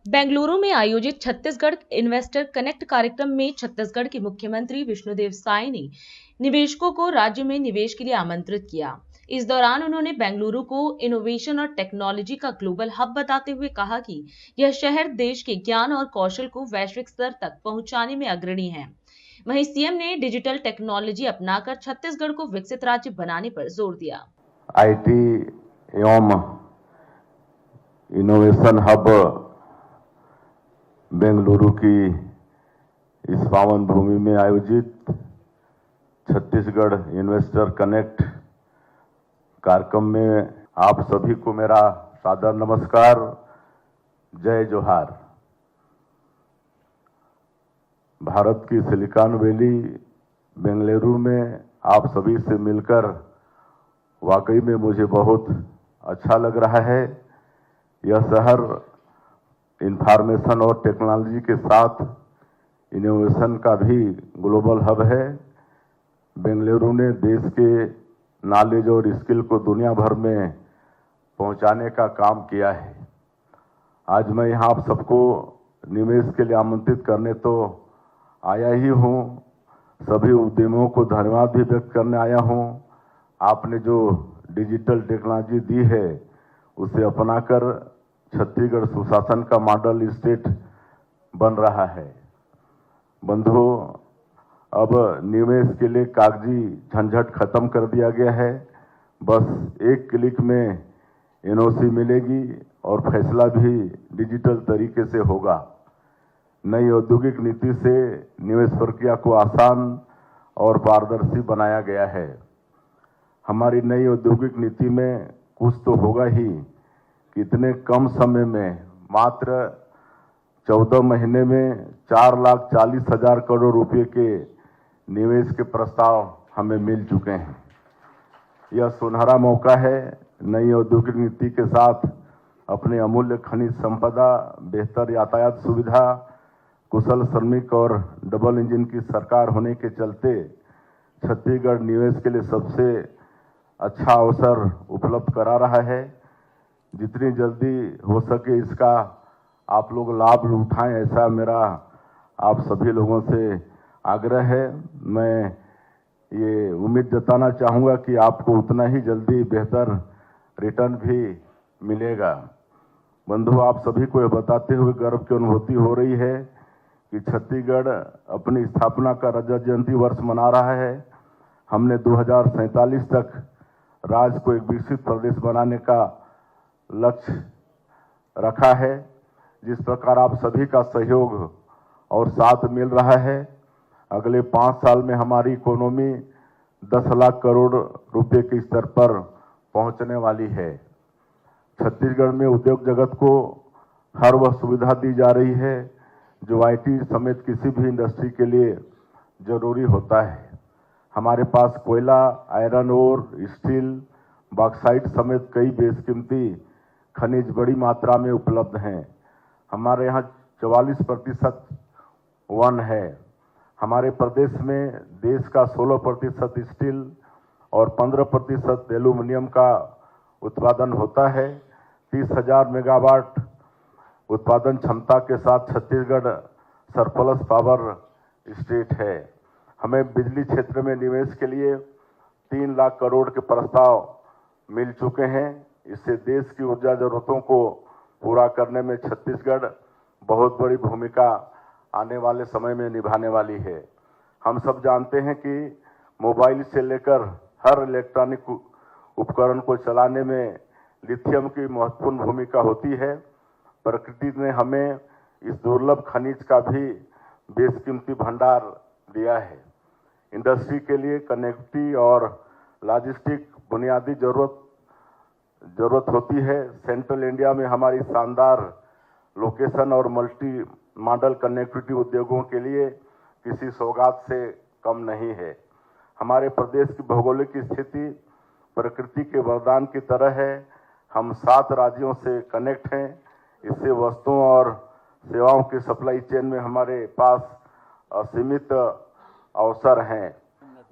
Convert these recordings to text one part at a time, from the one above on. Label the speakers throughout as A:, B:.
A: बेंगलुरु में आयोजित Chhattisgarh investor connect कार्यक्रम में छत्तीसगढ़ के मुख्यमंत्री विष्णुदेव साय ने निवेशकों को राज्य में निवेश के लिए आमंत्रित किया। इस दौरान उन्होंने बेंगलुरु को इनोवेशन और टेक्नोलॉजी का ग्लोबल हब बताते हुए कहा कि यह शहर देश के ज्ञान और कौशल को वैश्विक स्तर तक पहुंचाने में अग्रणी है। वहीं सीएम ने डिजिटल टेक्नोलॉजी अपनाकर छत्तीसगढ़ को विकसित राज्य बनाने पर जोर दिया।
B: आईटी एवं इनोवेशन हब बेंगलुरु की इस पावन भूमि में आयोजित छत्तीसगढ़ इन्वेस्टर कनेक्ट कार्यक्रम में आप सभी को मेरा सादर नमस्कार, जय जोहार। भारत की सिलिकॉन वैली बेंगलुरु में आप सभी से मिलकर वाकई में मुझे बहुत अच्छा लग रहा है। यह शहर इंफॉर्मेशन और टेक्नोलॉजी के साथ इनोवेशन का भी ग्लोबल हब है। बेंगलुरु ने देश के नॉलेज और स्किल को दुनिया भर में पहुंचाने का काम किया है। आज मैं यहाँ आप सबको निवेश के लिए आमंत्रित करने तो आया ही हूँ, सभी उद्यमियों को धन्यवाद भी व्यक्त करने आया हूँ। आपने जो डिजिटल टेक्नोलॉजी दी है उसे अपनाकर छत्तीसगढ़ सुशासन का मॉडल स्टेट बन रहा है। बंधुओं, अब निवेश के लिए कागजी झंझट खत्म कर दिया गया है। बस एक क्लिक में एनओसी मिलेगी और फैसला भी डिजिटल तरीके से होगा। नई औद्योगिक नीति से निवेश प्रक्रिया को आसान और पारदर्शी बनाया गया है। हमारी नई औद्योगिक नीति में कुछ तो होगा ही कि इतने कम समय में, मात्र 14 महीने में 4,40,000 करोड़ रुपए के निवेश के प्रस्ताव हमें मिल चुके हैं। यह सुनहरा मौका है नई औद्योगिक नीति के साथ अपने अमूल्य खनिज संपदा, बेहतर यातायात सुविधा, कुशल श्रमिक और डबल इंजन की सरकार होने के चलते छत्तीसगढ़ निवेश के लिए सबसे अच्छा अवसर उपलब्ध करा रहा है। जितनी जल्दी हो सके इसका आप लोग लाभ उठाएं, ऐसा मेरा आप सभी लोगों से आग्रह है। मैं ये उम्मीद जताना चाहूँगा कि आपको उतना ही जल्दी बेहतर रिटर्न भी मिलेगा। बंधु, आप सभी को यह बताते हुए गर्व की अनुभूति हो रही है कि छत्तीसगढ़ अपनी स्थापना का रजत जयंती वर्ष मना रहा है। हमने 2047 तक राज्य को एक विकसित प्रदेश बनाने का लक्ष्य रखा है। जिस प्रकार आप सभी का सहयोग और साथ मिल रहा है, अगले 5 साल में हमारी इकोनॉमी 10 लाख करोड़ रुपए के स्तर पर पहुंचने वाली है। छत्तीसगढ़ में उद्योग जगत को हर वह सुविधा दी जा रही है जो आईटी समेत किसी भी इंडस्ट्री के लिए जरूरी होता है। हमारे पास कोयला, आयरन ओर, स्टील, बॉक्साइट समेत कई बेशकीमती खनिज बड़ी मात्रा में उपलब्ध हैं। हमारे यहाँ 44% वन है। हमारे प्रदेश में देश का 16% स्टील और 15% एल्यूमिनियम का उत्पादन होता है। 30,000 मेगावाट उत्पादन क्षमता के साथ छत्तीसगढ़ सरप्लस पावर स्टेट है। हमें बिजली क्षेत्र में निवेश के लिए 3 लाख करोड़ के प्रस्ताव मिल चुके हैं। इससे देश की ऊर्जा जरूरतों को पूरा करने में छत्तीसगढ़ बहुत बड़ी भूमिका आने वाले समय में निभाने वाली है। हम सब जानते हैं कि मोबाइल से लेकर हर इलेक्ट्रॉनिक उपकरण को चलाने में लिथियम की महत्वपूर्ण भूमिका होती है। प्रकृति ने हमें इस दुर्लभ खनिज का भी बेशकीमती भंडार दिया है। इंडस्ट्री के लिए कनेक्टिविटी और लॉजिस्टिक बुनियादी जरूरत होती है। सेंट्रल इंडिया में हमारी शानदार लोकेशन और मल्टी मॉडल कनेक्टिविटी उद्योगों के लिए किसी सौगात से कम नहीं है। हमारे प्रदेश की भौगोलिक स्थिति प्रकृति के वरदान की तरह है। हम 7 राज्यों से कनेक्ट हैं। इससे वस्तुओं और सेवाओं की सप्लाई चेन में हमारे पास असीमित अवसर हैं।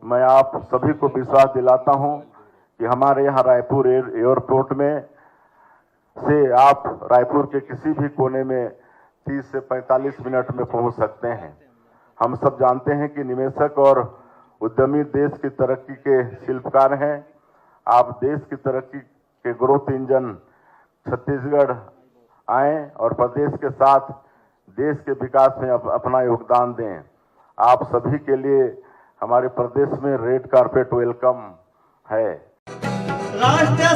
B: मैं आप सभी को विश्वास दिलाता हूं कि हमारे यहाँ रायपुर एयरपोर्ट में से आप रायपुर के किसी भी कोने में 30 से 45 मिनट में पहुंच सकते हैं। हम सब जानते हैं कि निवेशक और उद्यमी देश की तरक्की के शिल्पकार हैं। आप देश की तरक्की के ग्रोथ इंजन छत्तीसगढ़ आए और प्रदेश के साथ देश के विकास में अपना योगदान दें। आप सभी के लिए हमारे प्रदेश में रेड कारपेट वेलकम है।
C: राष्ट्रीय